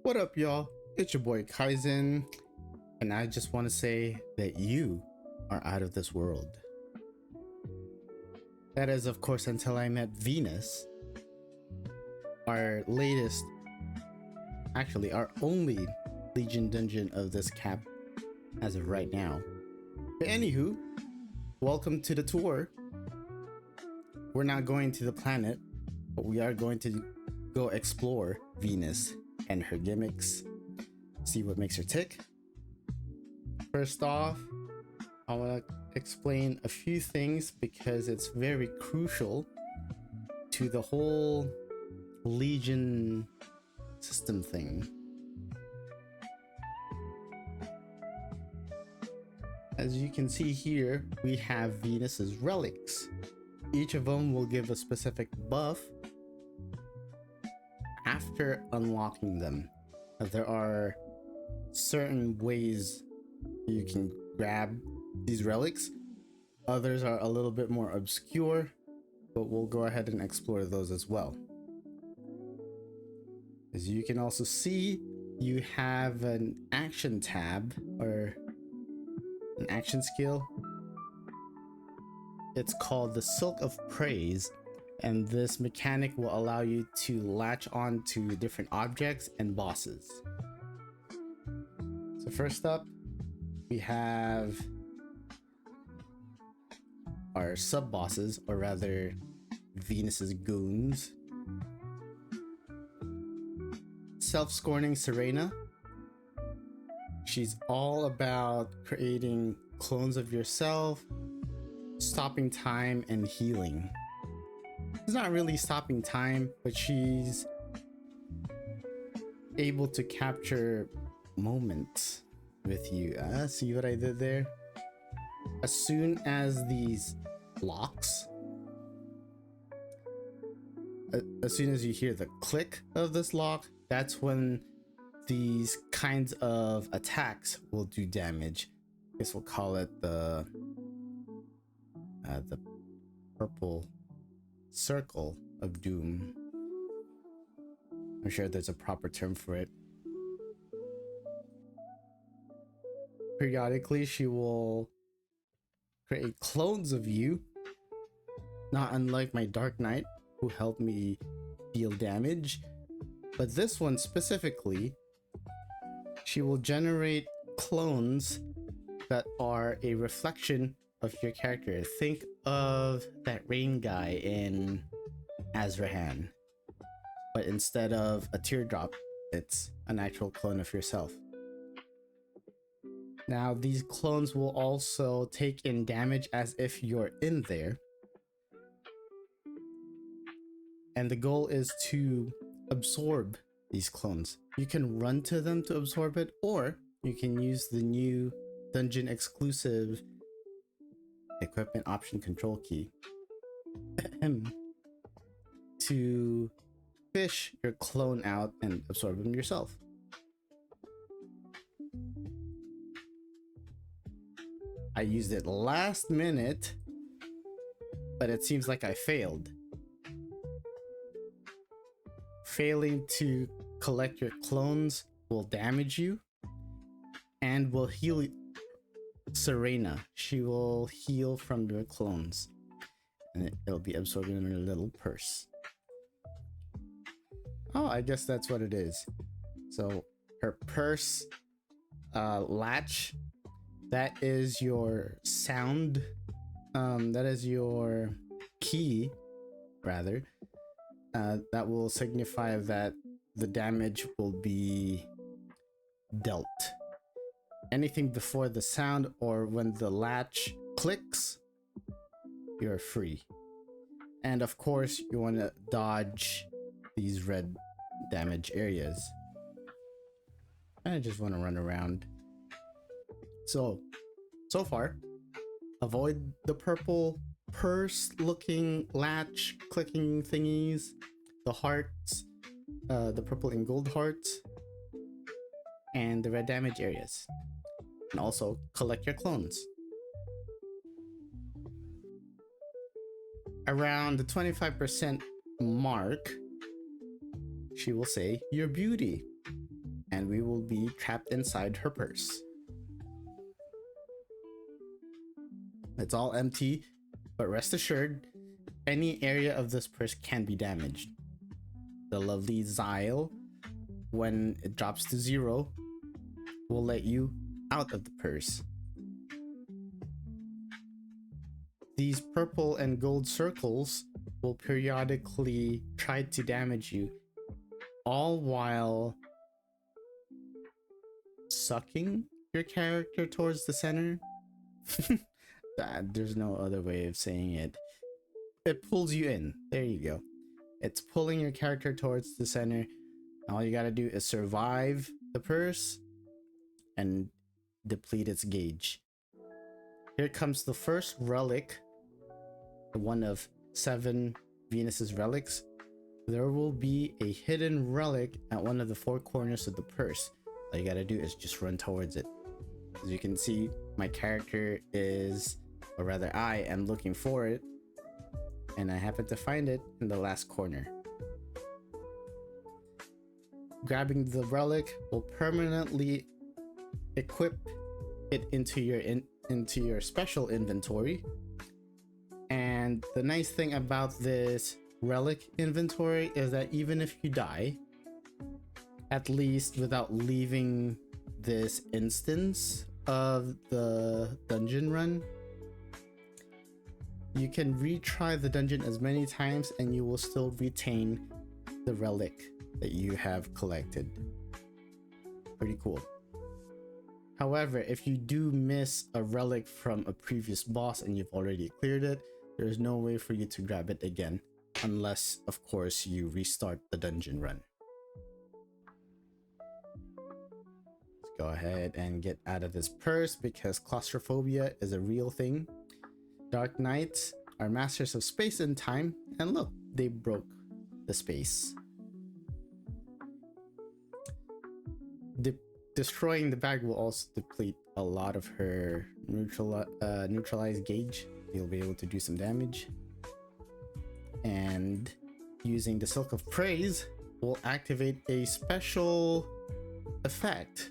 What up, y'all? It's your boy KAIZEN, and I just want to say that you are out of this world. That is, of course, until I met Venus, our latest, actually, our only Legion dungeon of this cap as of right now. But anywho, welcome to the tour. We're not going to the planet, but we are going to go explore Venus and her gimmicks, see what makes her tick. First off, I want to explain a few things because it's very crucial to the whole Legion system thing. As you can see here, we have Venus's relics. Each of them will give a specific buff after unlocking them. There are certain ways you can grab these relics. Others are a little bit more obscure, but we'll go ahead and explore those as well. As you can also see, you have an action tab or an action skill. It's called the Silk of Praise, and this mechanic will allow you to latch on to different objects and bosses. So first up, we have our sub bosses, or rather Venus's goons. Self-scorning Sereina. She's all about creating clones of yourself, stopping time, and healing. It's not really stopping time, but she's able to capture moments with you. See what I did there? As soon as these locks, as soon as you hear the click of this lock, that's when these kinds of attacks will do damage. I guess we'll call it the purple circle of doom. I'm sure there's a proper term for it. Periodically, she will create clones of you, not unlike my Dark Knight, who helped me deal damage. But this one specifically, she will generate clones that are a reflection of your character. Think of that rain guy in Azrahan, but instead of a teardrop, it's an actual clone of yourself. Now, these clones will also take in damage as if you're in there. And the goal is to absorb these clones. You can run to them to absorb it, or you can use the new dungeon exclusive equipment option control key to fish your clone out and absorb them yourself. I used it last minute, but it seems like I failed. Failing to collect your clones will damage you and will heal Sereina. She will heal from your clones, and it'll be absorbed in her little purse. Oh, I guess that's what it is. So her purse latch, that is your sound, that is your key, rather. That will signify that the damage will be dealt. Anything before the sound or when the latch clicks, you're free. And of course, you want to dodge these red damage areas. I just want to run around. So far, avoid the purple purse looking latch clicking thingies, the hearts, the purple and gold hearts, and the red damage areas. And also collect your clones. Around the 25% mark, she will say your beauty. and we will be trapped inside her purse. It's all empty, but rest assured, any area of this purse can be damaged. The lovely Xyle, when it drops to 0, will let you out of the purse. These purple and gold circles will periodically try to damage you, all while sucking your character towards the center. There's no other way of saying it. It pulls you in. There you go. It's pulling your character towards the center. All you gotta do is survive the purse and deplete its gauge. Here comes the first relic, one of 7 Venus's relics. There will be a hidden relic at one of the 4 corners of the purse. All you gotta do is just run towards it. As you can see, my character is, or rather I am looking for it, and I happen to find it in the last corner. Grabbing the relic will permanently equip it into your special inventory. And the nice thing about this relic inventory is that even if you die, at least without leaving this instance of the dungeon run, you can retry the dungeon as many times and you will still retain the relic that you have collected. Pretty cool. However, if you do miss a relic from a previous boss and you've already cleared it, there's no way for you to grab it again, unless of course you restart the dungeon run. Let's go ahead and get out of this purse because claustrophobia is a real thing. Dark Knights are masters of space and time, and look, they broke the space. Destroying the bag will also deplete a lot of her neutralized gauge. You'll be able to do some damage. And using the Silk of Praise will activate a special effect.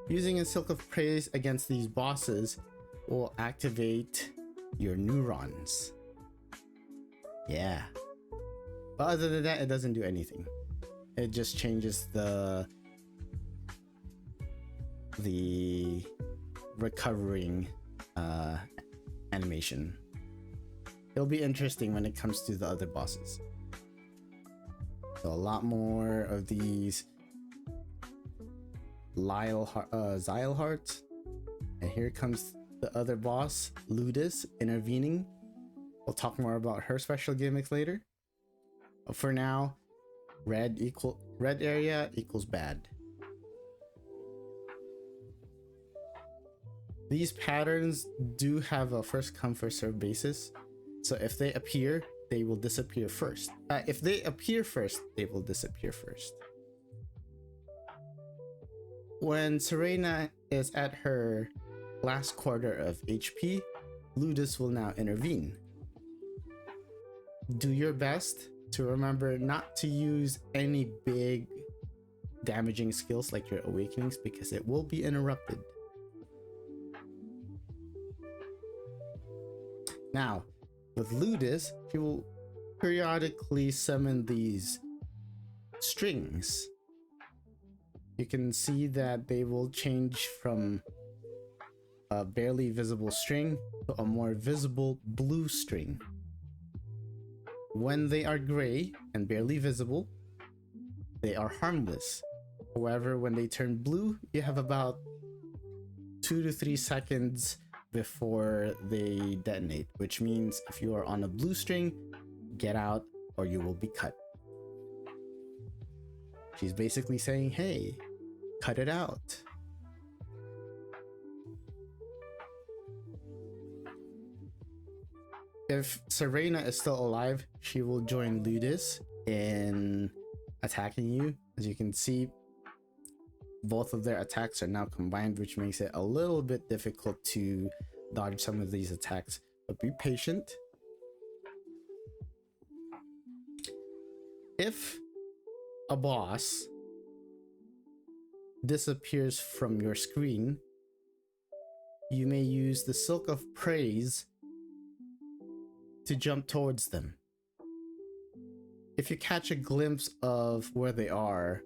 Using a Silk of Praise against these bosses will activate your neurons. Yeah. But other than that, it doesn't do anything. It just changes the recovering animation. It'll be interesting when it comes to the other bosses. So a lot more of these Xyle hearts. And here comes the other boss, Ludis, intervening. We'll talk more about her special gimmicks later. But for now, red area equals bad. These patterns do have a first come first serve basis. So if they appear, they will disappear first. If they appear first, they will disappear first. When Sereina is at her last quarter of HP, Ludis will now intervene. Do your best to remember not to use any big damaging skills like your awakenings because it will be interrupted. Now, with Ludis, she will periodically summon these strings. You can see that they will change from a barely visible string to a more visible blue string. When they are gray and barely visible, they are harmless. However, when they turn blue, you have about 2 to 3 seconds before they detonate, which means if you are on a blue string, get out or you will be cut. She's basically saying, hey, cut it out. If Sereina is still alive, she will join Ludis in attacking you. As you can see, both of their attacks are now combined, which makes it a little bit difficult to dodge some of these attacks, but be patient. If a boss disappears from your screen, you may use the Silk of Praise to jump towards them. If you catch a glimpse of where they are,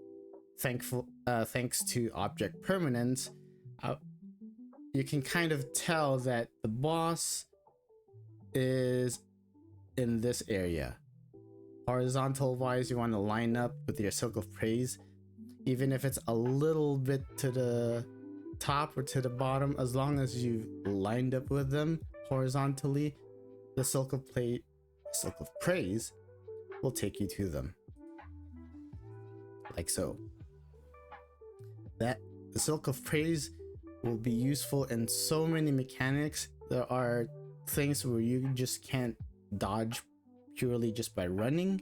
thanks to object permanence, you can kind of tell that the boss is in this area. Horizontal wise, you want to line up with your Silk of Praise, even if it's a little bit to the top or to the bottom. As long as you've lined up with them horizontally, the Silk of Praise will take you to them, like so. That the Silk of Praise will be useful in so many mechanics. There are things where you just can't dodge purely just by running.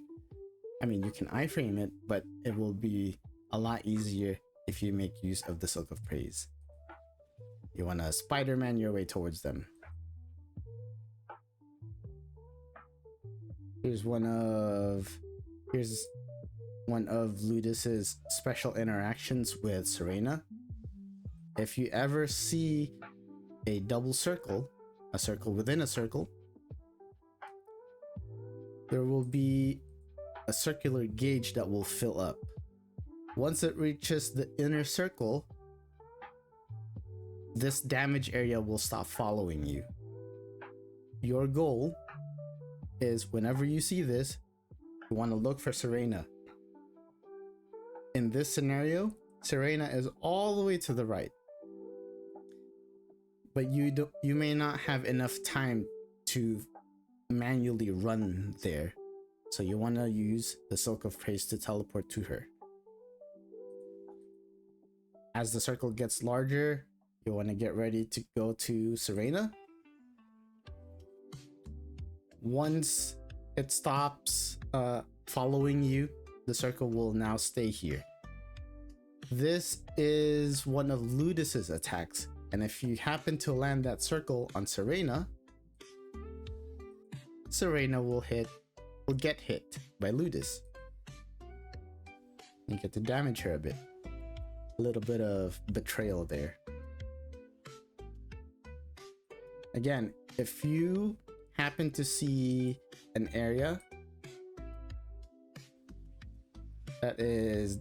I mean, you can iframe it, but it will be a lot easier if you make use of the Silk of Praise. You want to Spider-Man your way towards them. Here's one of Ludis's special interactions with Sereina. If you ever see a double circle, a circle within a circle, there will be a circular gauge that will fill up. Once it reaches the inner circle, this damage area will stop following you. Your goal is, whenever you see this, you want to look for Sereina. In this scenario, Sereina is all the way to the right, but you may not have enough time to manually run there, so you want to use the Silk of Praise to teleport to her. As the circle gets larger, you want to get ready to go to Sereina. Once it stops following you, the circle will now stay here. This is one of Ludis's attacks, and if you happen to land that circle on Sereina, Sereina will get hit by Ludis. You get to damage her a bit. A little bit of betrayal there. Again, if you happen to see an area that is,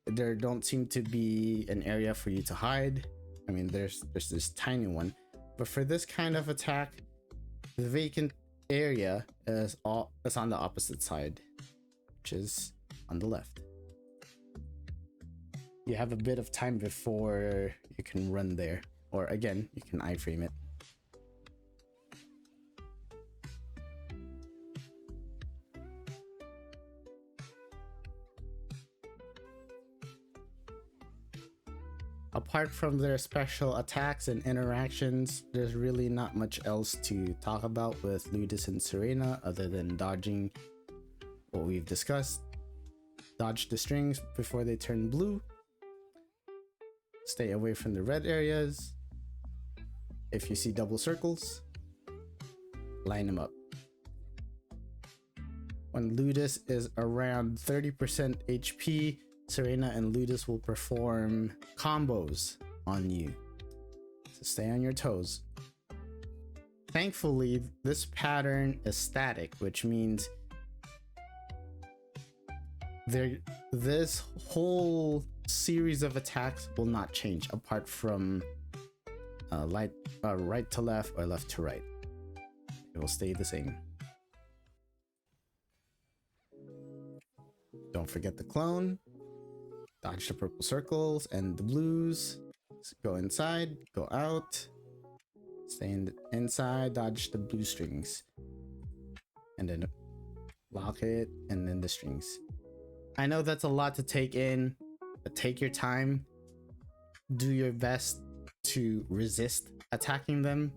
there don't seem to be an area for you to hide. I mean, there's this tiny one, but for this kind of attack, the vacant area is on the opposite side, which is on the left. You have a bit of time before you can run there, or again, you can iframe it. Apart from their special attacks and interactions, there's really not much else to talk about with Ludis and Sereina other than dodging what we've discussed. Dodge the strings before they turn blue. Stay away from the red areas. If you see double circles, line them up. When Ludis is around 30% HP, Sereina and Ludis will perform combos on you. So stay on your toes. Thankfully, this pattern is static, which means this whole series of attacks will not change apart from right to left or left to right. It will stay the same. Don't forget the clone. Dodge the purple circles and the blues. Go inside, go out. Stay inside, dodge the blue strings. And then lock it, and then the strings. I know that's a lot to take in, but take your time. Do your best to resist attacking them.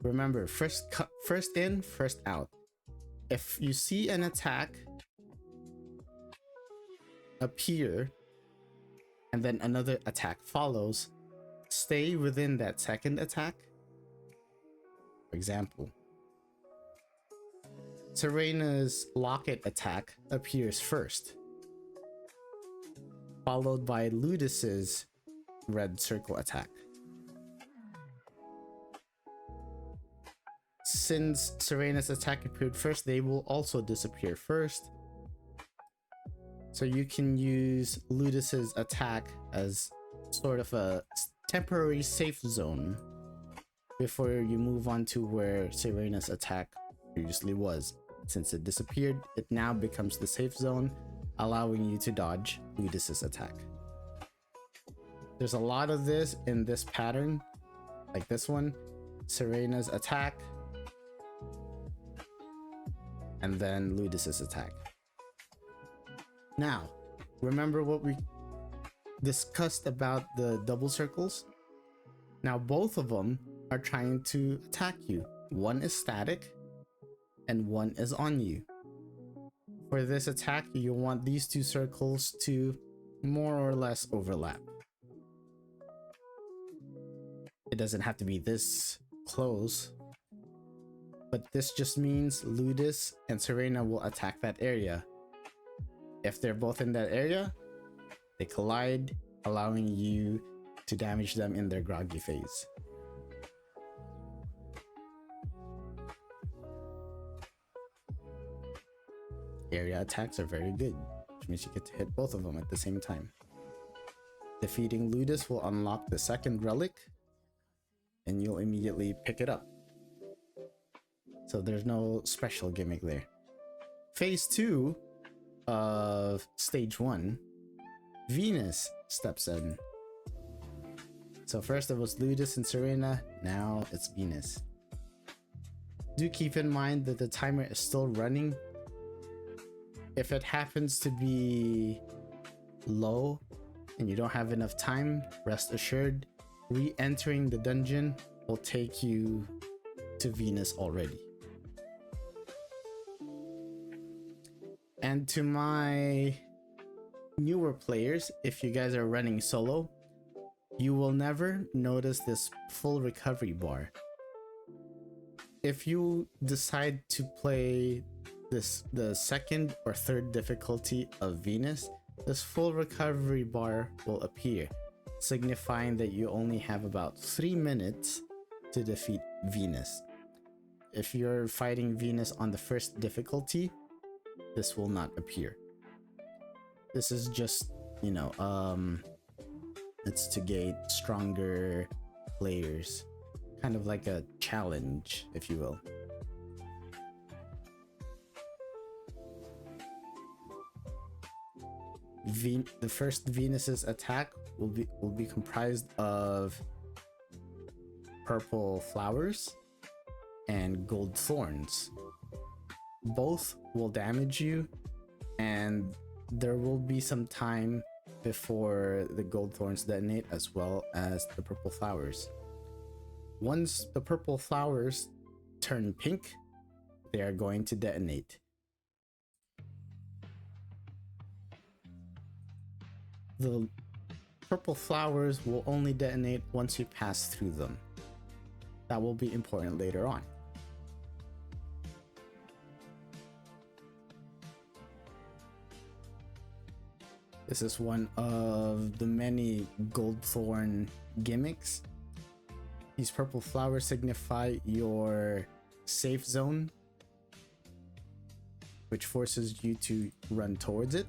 Remember, first in, first out. If you see an attack appear and then another attack follows, stay within that second attack. For example, Sereina's locket attack appears first. followed by Ludis's red circle attack. Since Serena's attack appeared first, they will also disappear first. So you can use Ludis's attack as sort of a temporary safe zone before you move on to where Serena's attack previously was. Since it disappeared, it now becomes the safe zone, allowing you to dodge Ludis's attack. There's a lot of this in this pattern, like this one, Serena's attack, and then Ludis's attack. Now, remember what we discussed about the double circles? Now both of them are trying to attack you. One is static and one is on you. For this attack, you want these two circles to more or less overlap. It doesn't have to be this close, but this just means Ludis and Serena will attack that area. If they're both in that area, they collide, allowing you to damage them in their groggy phase. Area attacks are very good, which means you get to hit both of them at the same time. Defeating Ludis will unlock the second relic, and you'll immediately pick it up. So there's no special gimmick there. Phase 2 of stage 1, Venus steps in. So first it was Ludis and Serena, now it's Venus. Do keep in mind that the timer is still running. If it happens to be low and you don't have enough time, rest assured, re-entering the dungeon will take you to Venus already. And to my newer players, if you guys are running solo, you will never notice this full recovery bar. If you decide to play the second or third difficulty of Venus, this full recovery bar will appear, signifying that you only have about 3 minutes to defeat Venus. If you're fighting Venus on the first difficulty, this will not appear. This is just, you know, it's to gate stronger players, kind of like a challenge, if you will. The first Venus's attack will be comprised of purple flowers and gold thorns. Both will damage you, and there will be some time before the gold thorns detonate, as well as the purple flowers. Once the purple flowers turn pink, they are going to detonate. The purple flowers will only detonate once you pass through them. That will be important later on. This is one of the many gold thorn gimmicks. These purple flowers signify your safe zone, which forces you to run towards it,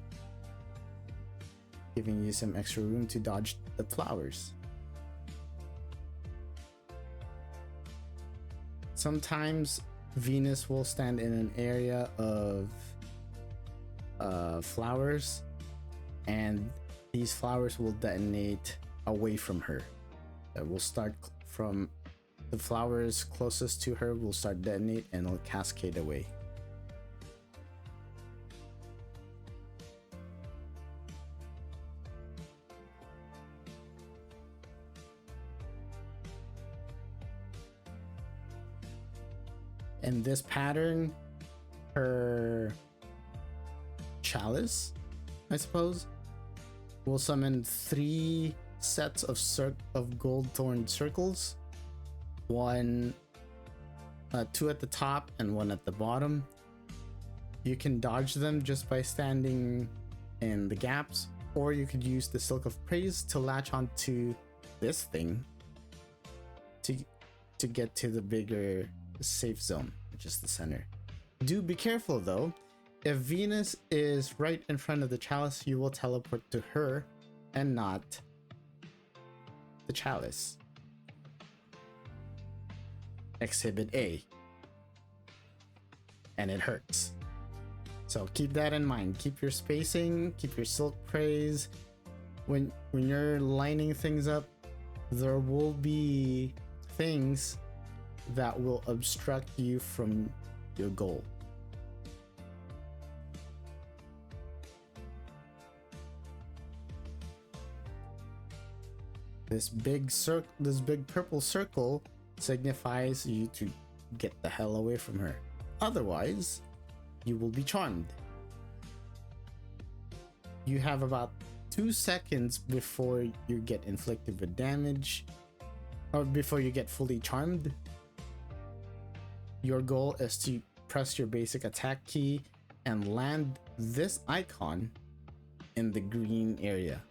giving you some extra room to dodge the flowers. Sometimes Venus will stand in an area of flowers, and these flowers will detonate away from her. That will start from the flowers closest to her will start detonate, and it'll cascade away. In this pattern, her chalice, I suppose, will summon 3 sets of gold thorn circles, 2 at the top and 1 at the bottom. You can dodge them just by standing in the gaps, Or you could use the Silk of Praise to latch onto this thing to get to the bigger safe zone, which is the center. Do be careful though. If Venus is right in front of the chalice, you will teleport to her and not the chalice. Exhibit A. And it hurts. So keep that in mind. Keep your spacing, keep your Silk Praise. When you're lining things up, there will be things that will obstruct you from your goal. This big purple circle signifies you to get the hell away from her. Otherwise, you will be charmed. You have about 2 seconds before you get inflicted with damage, or before you get fully charmed. Your goal is to press your basic attack key and land this icon in the green area.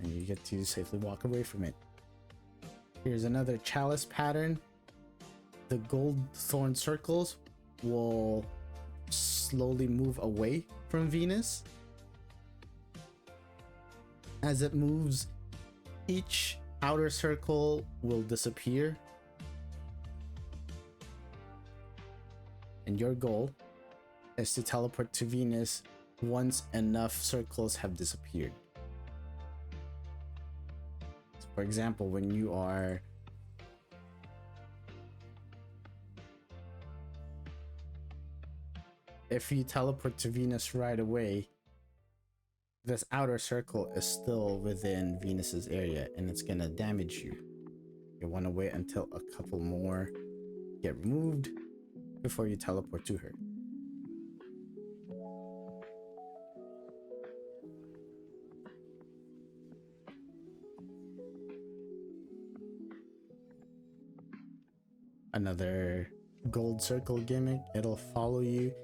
And you get to safely walk away from it. Here's another chalice pattern. The gold thorn circles will slowly move away from Venus. As it moves, each outer circle will disappear. And your goal is to teleport to Venus once enough circles have disappeared. So for example, when you are if you teleport to Venus right away, this outer circle is still within Venus's area and it's gonna damage you. You want to wait until a couple more get removed before you teleport to her. Another gold circle gimmick, it'll follow you.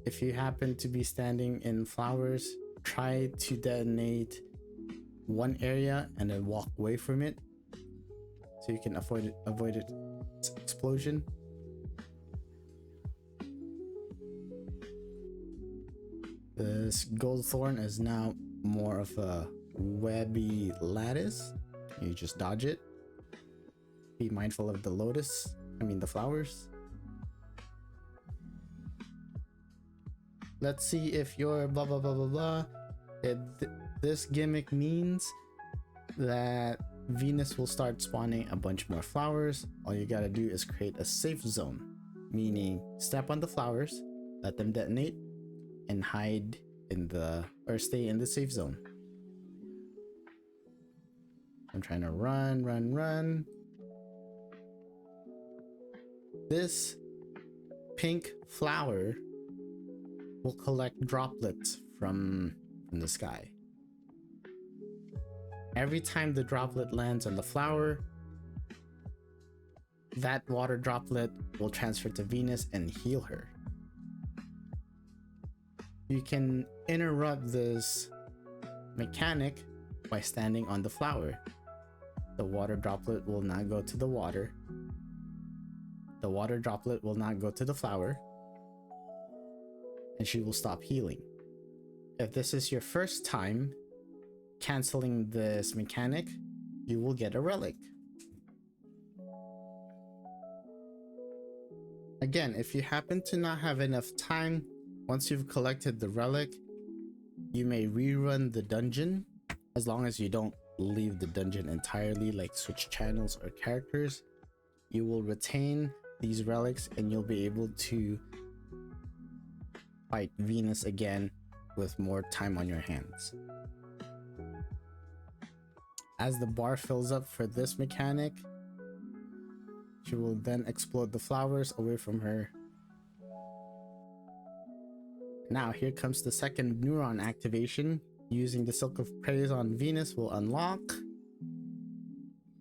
If you happen to be standing in flowers, try to detonate one area and then walk away from it so you can avoid its explosion. This gold thorn is now more of a webby lattice. You just dodge it. Be mindful of the the flowers. Let's see if your blah blah blah blah blah. This gimmick means that Venus will start spawning a bunch more flowers. All you gotta do is create a safe zone, meaning step on the flowers, let them detonate, and hide in stay in the safe zone. I'm trying to run. This pink flower will collect droplets from the sky. Every time the droplet lands on the flower, that water droplet will transfer to Venus and heal her. You can interrupt this mechanic by standing on the flower. The water droplet will not go to the water. The water droplet will not go to the flower. And she will stop healing. If this is your first time canceling this mechanic, you will get a relic. Again, if you happen to not have enough time, once you've collected the relic, you may rerun the dungeon. As long as you don't leave the dungeon entirely, like switch channels or characters, you will retain these relics and you'll be able to fight Venus again with more time on your hands. As the bar fills up for this mechanic, she will then explode the flowers away from her. Now here comes the second neuron activation. Using the Silk of Praise on Venus will unlock,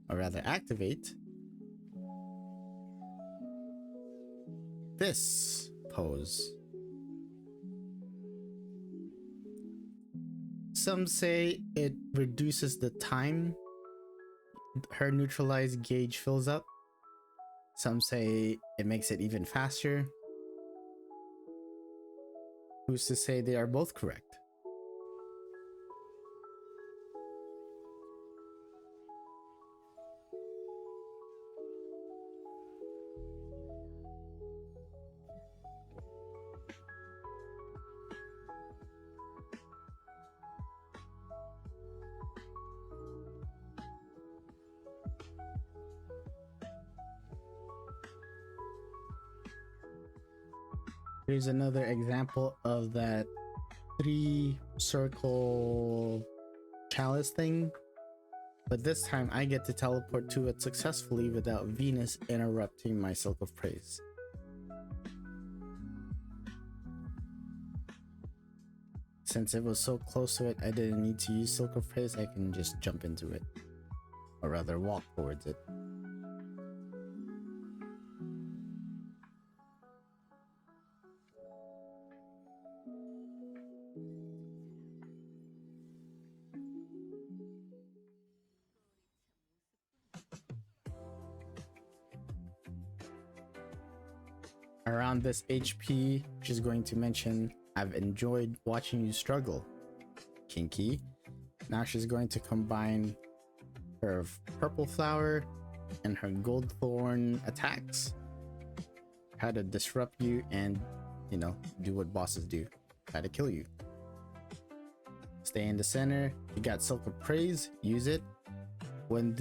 or rather activate, this pose. Some say it reduces the time her neutralized gauge fills up. Some say it makes it even faster. Who's to say they are both correct? Here's another example of that 3-circle chalice thing, but this time I get to teleport to it successfully without Venus interrupting my Silk of Praise. Since it was so close to it, I didn't need to use Silk of Praise. I can just jump into it, or rather walk towards it. Around this HP, she's going to mention, "I've enjoyed watching you struggle, Kinky." Now she's going to combine her purple flower and her gold thorn attacks, try to disrupt you and, you know, do what bosses do, try to kill you. Stay in the center. You got Silk of Praise, use it. When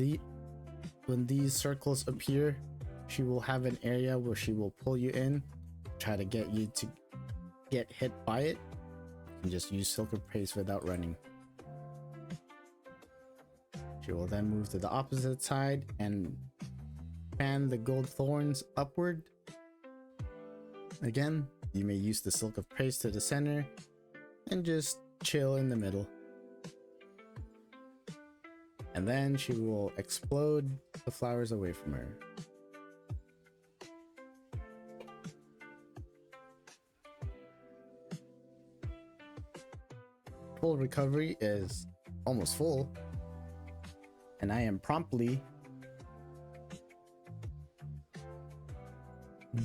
these circles appear, she will have an area where she will pull you in, try to get you to get hit by it, and just use Silk of Praise without running. She will then move to the opposite side and fan the gold thorns upward. Again, you may use the Silk of Praise to the center and just chill in the middle. And then she will explode the flowers away from her. Full recovery is almost full, and I am promptly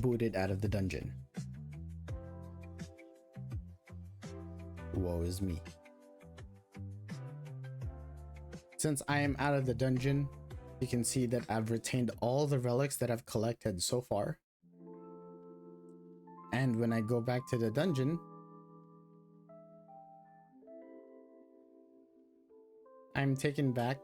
booted out of the dungeon. Woe is me. Since I am out of the dungeon, you can see that I've retained all the relics that I've collected so far. And when I go back to the dungeon, I'm taken back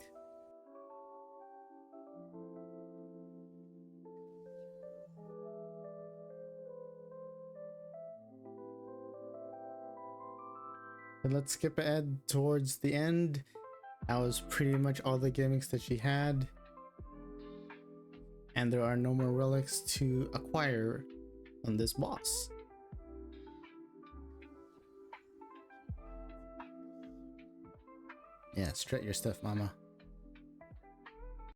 but let's skip ahead towards the end. That was pretty much all the gimmicks that she had, and there are no more relics to acquire on this boss. Yeah, strut your stuff, mama.